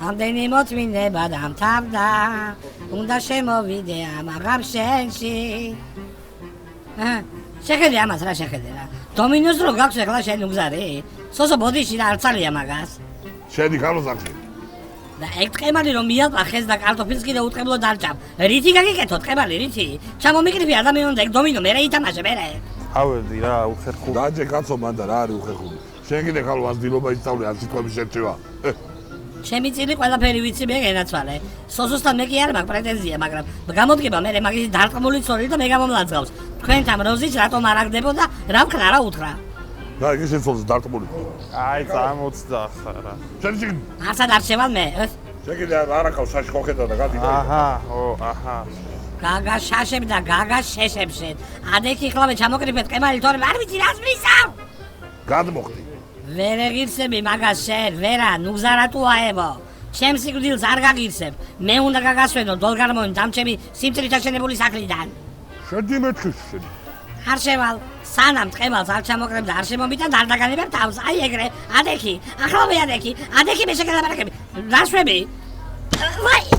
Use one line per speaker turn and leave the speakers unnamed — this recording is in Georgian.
ამდენი მოწმინდება დამთავრდა, უნდა შემოვიდე ამაღამ შენში. შეხედე ამას რა შეხედე რა. დომინოს რო გაქვს ახლა შენ უგზარი? სოსო ბოდიში და არცალია მაგას.
შენი ქალოს ახსნი.
და ეგ ტყემალი რომ მიალპახეს და კარტოფილს კიდე უტყებლო დარჭამ. რითი გაგიკეთო ტყემალი რითი? ჩამომიკრიფი ადამიანს და ეგ დომინო მერე ითამაშე მერე.
ავედი რა უხერხული.
დაჯე კაცო მანდა რა არის უხერხული. შენ კიდე ქალო ასდილობა ისწავლე ამ სიტყვების შერჩევა.
ჩემი წილი ყველაფერი ვიცი მე გენაცვალე. სოსოსთან მე კი არ მაქვს პრეტენზია, მაგრამ გამოდგება მე მაგისი დარტყმული ცოლი და მე გამომლაძღავს. თქვენთან როზის რატომ არ აგდებო და რა ვქნა რა უთხრა.
და იგი შეცოლს დარტყმული.
აი 69 რა.
შენ შეგ
არცად არ შევალ მე.
შენ კიდე არ აკავს შაში ხოხედა და გადი.
აჰა.
გაგა შაშები და გაგა შეშებში. ადექი ხლავე ჩამოკრიფეთ ყემალი თორემ არ ვიცი რას ვისავ.
გადმოხდი.
ვერ ეგირსები მაგას შენ, ვერა, ნუგზარატუაებო. ჩემს სიკვდილს არ გაგირსებ. მე უნდა გაგასვენო დოლგარმონი დამჩემი სიმწრით აშენებული სახლიდან.
შედი მეთქის შედი.
არ შევალ, სანამ ტყემალს არ ჩამოკრებ და არ შემომიტან არ დაგანებებ თავს. აი ეგრე, ადექი, ახლავე ადექი მე შეგელაპარაკები. რას შვები? ვაი!